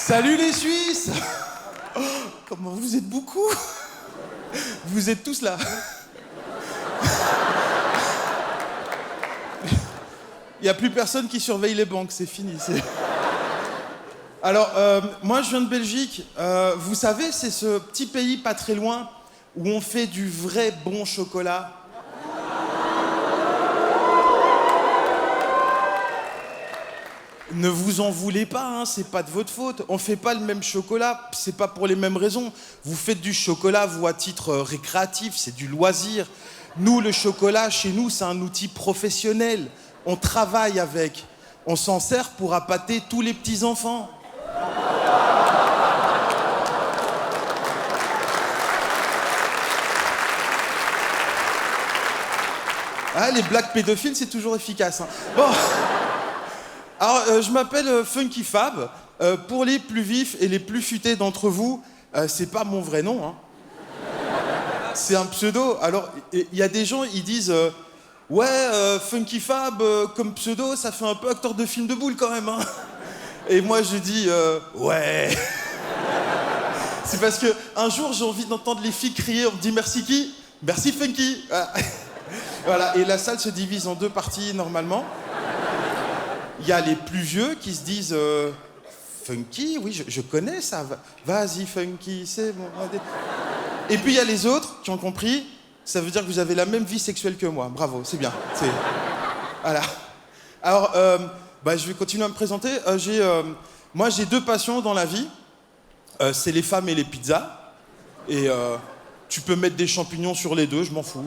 Salut les Suisses. Oh, comment vous êtes beaucoup. Vous êtes tous là. Il n'y a plus personne qui surveille les banques, c'est fini. Alors, moi je viens de Belgique. Vous savez, c'est ce petit pays pas très loin où on fait du vrai bon chocolat. Ne vous en voulez pas, hein, c'est pas de votre faute. On fait pas le même chocolat, c'est pas pour les mêmes raisons. Vous faites du chocolat, vous, à titre récréatif, c'est du loisir. Nous, le chocolat, chez nous, c'est un outil professionnel. On travaille avec. On s'en sert pour appâter tous les petits-enfants. Ah, les blagues pédophiles, c'est toujours efficace. Hein. Bon. Alors, je m'appelle Funky Fab. Pour les plus vifs et les plus futés d'entre vous, c'est pas mon vrai nom. Hein. C'est un pseudo. Alors, il y a des gens, ils disent ouais, Funky Fab, comme pseudo, ça fait un peu acteur de film de boule quand même. Hein. Et moi, je dis ouais. C'est parce que un jour, j'ai envie d'entendre les filles crier. On me dit merci qui? Merci Funky. Voilà. Et la salle se divise en deux parties normalement. Il y a les plus vieux qui se disent Funky, oui, je connais ça. Vas-y, Funky, c'est bon. Et puis il y a les autres qui ont compris. Ça veut dire que vous avez la même vie sexuelle que moi. Bravo, c'est bien. Voilà. Alors, je vais continuer à me présenter. Moi, j'ai deux passions dans la vie. C'est les femmes et les pizzas. Et tu peux mettre des champignons sur les deux, je m'en fous.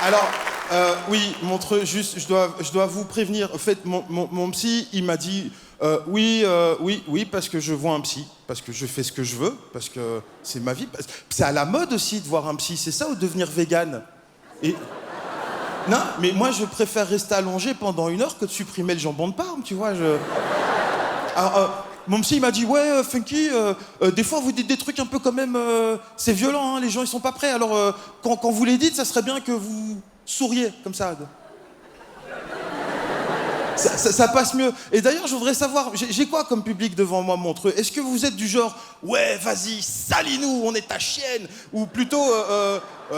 Alors, oui, Montreux, juste, je dois vous prévenir. En fait, mon psy, il m'a dit oui, parce que je vois un psy, parce que je fais ce que je veux, parce que c'est ma vie. C'est à la mode aussi de voir un psy, c'est ça, ou devenir végane. Et... Non, mais moi, je préfère rester allongé pendant 1 heure que de supprimer le jambon de Parme, tu vois. Alors, mon psy, il m'a dit, ouais, Funky, des fois, vous dites des trucs un peu quand même... c'est violent, hein, les gens, ils sont pas prêts. Alors, quand vous les dites, ça serait bien que vous souriez, comme ça. Ça passe mieux. Et d'ailleurs, je voudrais savoir, j'ai quoi comme public devant moi, Montreux? Est-ce que vous êtes du genre, ouais, vas-y, salis-nous, on est ta chienne? Ou plutôt,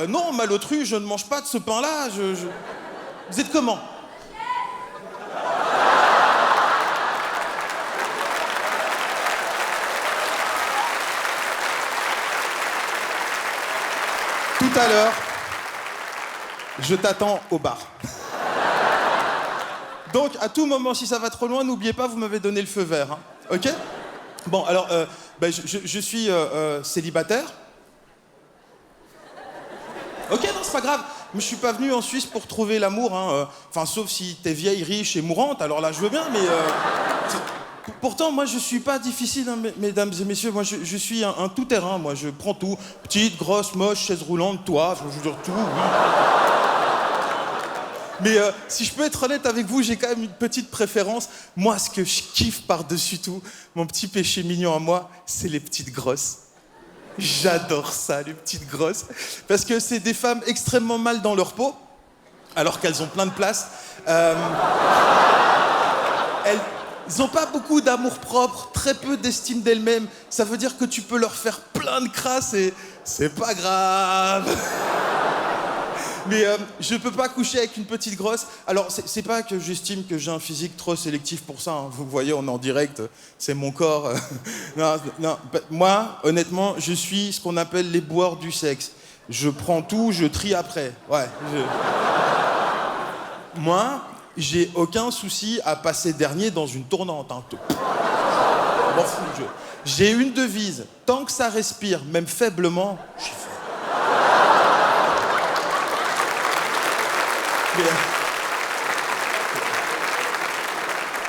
non, malotru, je ne mange pas de ce pain-là, Vous êtes comment? Tout à l'heure, je t'attends au bar. Donc, à tout moment, si ça va trop loin, n'oubliez pas, vous m'avez donné le feu vert. Hein. OK? Bon, alors, je suis célibataire. OK, non, c'est pas grave. Mais je suis pas venu en Suisse pour trouver l'amour. Hein. Enfin, sauf si t'es vieille, riche et mourante. Alors là, je veux bien, mais... Pourtant, moi, je suis pas difficile, hein, mesdames et messieurs. Moi, je suis un tout-terrain. Moi, je prends tout. Petite, grosse, moche, chaise roulante, toit. Je veux dire tout, oui. Mais si je peux être honnête avec vous, j'ai quand même une petite préférence. Moi, ce que je kiffe par-dessus tout, mon petit péché mignon à moi, c'est les petites grosses. J'adore ça, les petites grosses. Parce que c'est des femmes extrêmement mal dans leur peau, alors qu'elles ont plein de place. Elles n'ont pas beaucoup d'amour-propre, très peu d'estime d'elles-mêmes. Ça veut dire que tu peux leur faire plein de crasse et c'est pas grave. Mais je peux pas coucher avec une petite grosse. Alors, c'est pas que j'estime que j'ai un physique trop sélectif pour ça. Hein. Vous voyez, on est en direct, c'est mon corps. Non. Moi, honnêtement, je suis ce qu'on appelle les boires du sexe. Je prends tout, je trie après. Ouais. Moi, j'ai aucun souci à passer dernier dans une tournante. Hein. M'en fous, j'ai une devise. Tant que ça respire, même faiblement, j'y vais.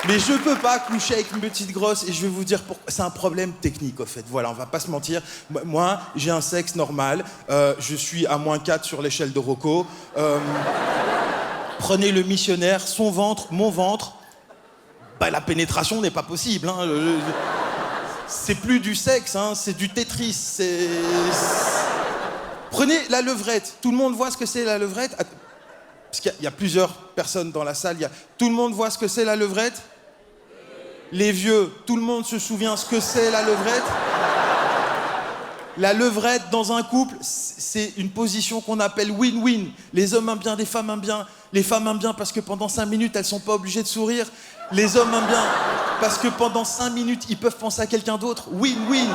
Mais je peux pas coucher avec une petite grosse et je vais vous dire pourquoi. C'est un problème technique, au fait. Voilà, on va pas se mentir. Moi, j'ai un sexe normal. Je suis à -4 sur l'échelle de Rocco. Prenez le missionnaire, son ventre, mon ventre. Bah, la pénétration n'est pas possible. Hein. C'est plus du sexe, hein, c'est du Tetris. Prenez la levrette. Tout le monde voit ce que c'est, la levrette. parce qu'il y a plusieurs personnes dans la salle. Tout le monde voit ce que c'est la levrette? Les vieux, tout le monde se souvient ce que c'est la levrette? La levrette dans un couple, c'est une position qu'on appelle win-win. Les hommes aiment bien, les femmes aiment bien. Les femmes aiment bien parce que pendant 5 minutes, elles sont pas obligées de sourire. Les hommes aiment bien parce que pendant 5 minutes, ils peuvent penser à quelqu'un d'autre. Win-win.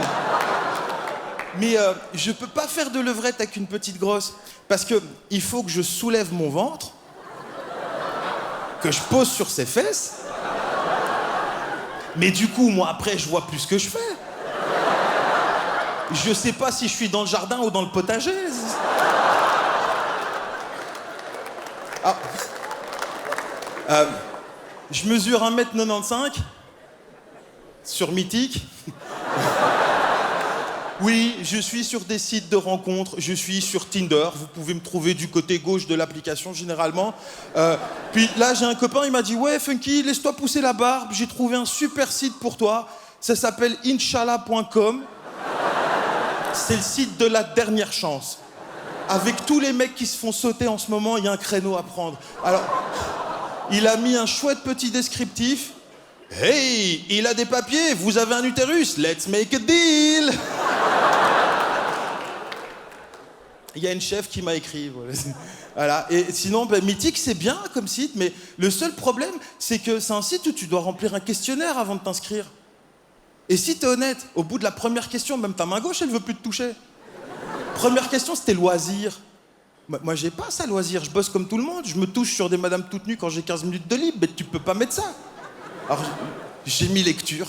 Mais je peux pas faire de levrette avec une petite grosse parce que il faut que je soulève mon ventre, que je pose sur ses fesses. Mais du coup, moi, après, je vois plus ce que je fais. Je sais pas si je suis dans le jardin ou dans le potager. Ah. Je mesure 1m95 sur Mythique. Oui, je suis sur des sites de rencontres, je suis sur Tinder. Vous pouvez me trouver du côté gauche de l'application généralement. Puis là, j'ai un copain, il m'a dit « Ouais, Funky, laisse-toi pousser la barbe, j'ai trouvé un super site pour toi. Ça s'appelle Inch'Allah.com. C'est le site de la dernière chance. Avec tous les mecs qui se font sauter en ce moment, il y a un créneau à prendre. Alors, il a mis un chouette petit descriptif. Hey, il a des papiers, vous avez un utérus, let's make a deal. Il y a une chef qui m'a écrit. Voilà. Et sinon, Mythique, c'est bien comme site, mais le seul problème, c'est que c'est un site où tu dois remplir un questionnaire avant de t'inscrire. Et si t'es honnête, au bout de la première question, même ta main gauche, elle veut plus te toucher. Première question, c'était loisir. Moi, j'ai pas ça, loisir. Je bosse comme tout le monde. Je me touche sur des madames toutes nues quand j'ai 15 minutes de libre. Mais tu peux pas mettre ça. Alors, j'ai mis lecture.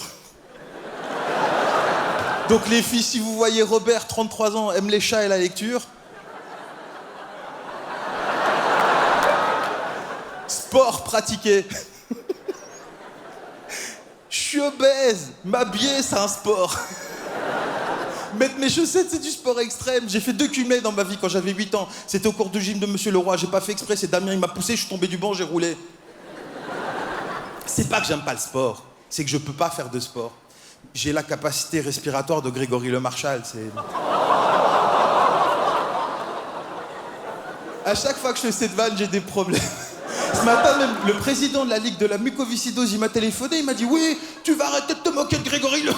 Donc, les filles, si vous voyez Robert, 33 ans, aime les chats et la lecture. Sport pratiqué. Je suis obèse. M'habiller, c'est un sport. Mettre mes chaussettes, c'est du sport extrême. J'ai fait 2 cumulés dans ma vie quand j'avais 8 ans. C'était au cours du gym de Monsieur Leroy. J'ai pas fait exprès, c'est Damien, il m'a poussé, je suis tombé du banc, j'ai roulé. C'est pas que j'aime pas le sport, c'est que je peux pas faire de sport. J'ai la capacité respiratoire de Grégory Le Marchal, c'est... À chaque fois que je fais cette vanne, j'ai des problèmes. Ce matin, même, le président de la Ligue de la mucoviscidose, il m'a téléphoné, il m'a dit « Oui, tu vas arrêter de te moquer de Grégory Le... »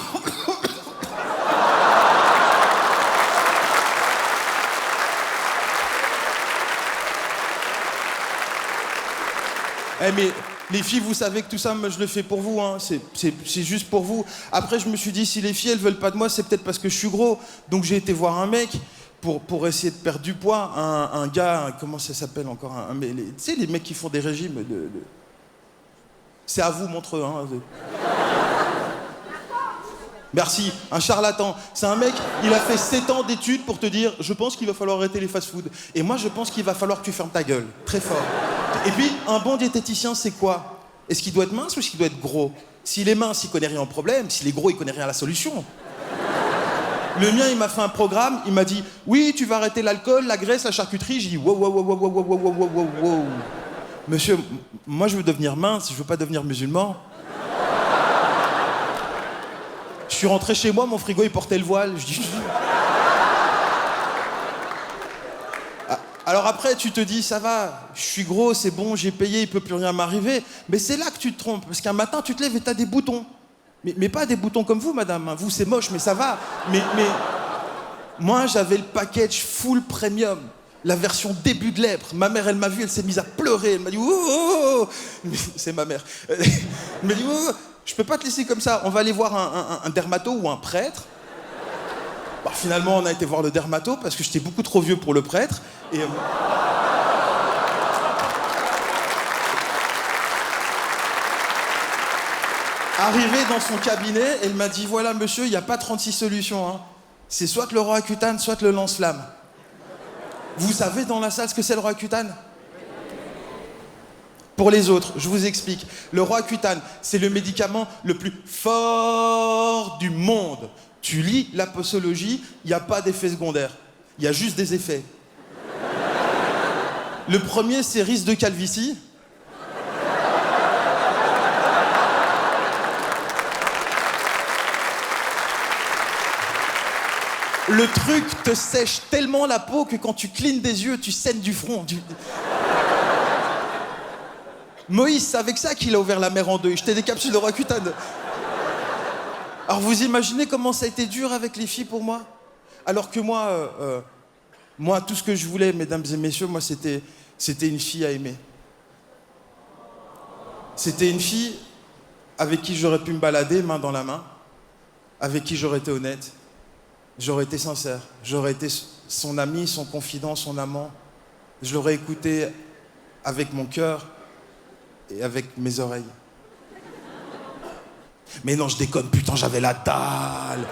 Eh mais les filles, vous savez que tout ça, moi, je le fais pour vous, hein. C'est juste pour vous. Après, je me suis dit, si les filles, elles veulent pas de moi, c'est peut-être parce que je suis gros. Donc j'ai été voir un mec pour essayer de perdre du poids. Un gars, comment ça s'appelle encore tu sais, les mecs qui font des régimes de... C'est à vous, Montreux, hein. Merci, un charlatan. C'est un mec, il a fait 7 ans d'études pour te dire « Je pense qu'il va falloir arrêter les fast-foods. » Et moi, je pense qu'il va falloir que tu fermes ta gueule. Très fort. Et puis, un bon diététicien, c'est quoi? Est-ce qu'il doit être mince ou est-ce qu'il doit être gros? S'il est mince, il connaît rien au problème. S'il est gros, il connaît rien à la solution. Le mien, il m'a fait un programme, il m'a dit « Oui, tu vas arrêter l'alcool, la graisse, la charcuterie. » J'ai dit « Wow, wow, wow, wow, wow, wow, wow, wow, wow, wow. Monsieur, moi, je veux devenir mince, je veux pas devenir musulman. Je suis rentré chez moi, mon frigo, il portait le voile. Je dis... Alors après, tu te dis, ça va, je suis gros, c'est bon, j'ai payé, il peut plus rien m'arriver. Mais c'est là que tu te trompes, parce qu'un matin, tu te lèves et t'as des boutons. Mais pas des boutons comme vous, madame. Vous, c'est moche, mais ça va. Mais moi, j'avais le package full premium, la version début de lèpre. Ma mère, elle m'a vu, elle s'est mise à pleurer. Elle m'a dit, oh, oh, oh. C'est ma mère. Elle m'a dit, oh, je peux pas te laisser comme ça. On va aller voir un dermato ou un prêtre. Bon, finalement, on a été voir le dermato parce que j'étais beaucoup trop vieux pour le prêtre. Et, arrivé dans son cabinet, elle m'a dit « Voilà, monsieur, il n'y a pas 36 solutions. Hein. C'est soit le Roaccutane, soit le lance-flamme. » Vous savez dans la salle ce que c'est le Roaccutane? Pour les autres, je vous explique. Le Roaccutane, c'est le médicament le plus fort du monde. Tu lis la posologie, il n'y a pas d'effet secondaire. Il y a juste des effets. Le premier, c'est risque de calvitie. Le truc te sèche tellement la peau que quand tu clignes des yeux, tu saignes du front. Moïse, c'est avec ça qu'il a ouvert la mer en deux. Il jetait des capsules de Roaccutane. Alors vous imaginez comment ça a été dur avec les filles pour moi? Alors que moi, tout ce que je voulais, mesdames et messieurs, moi, c'était une fille à aimer. C'était une fille avec qui j'aurais pu me balader main dans la main, avec qui j'aurais été honnête, j'aurais été sincère, j'aurais été son ami, son confident, son amant. Je l'aurais écouté avec mon cœur et avec mes oreilles. Mais non, je déconne, putain, j'avais la dalle.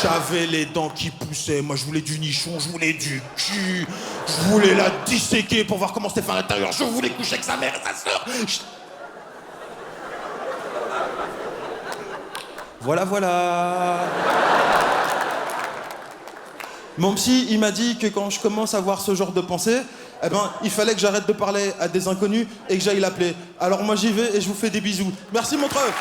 J'avais les dents qui poussaient. Moi, je voulais du nichon, je voulais du cul. Je voulais la disséquer pour voir comment c'était fait à l'intérieur. Je voulais coucher avec sa mère et sa sœur. Voilà. Mon psy, il m'a dit que quand je commence à avoir ce genre de pensée, eh ben, il fallait que j'arrête de parler à des inconnus et que j'aille l'appeler. Alors moi, j'y vais et je vous fais des bisous. Merci, Montreux.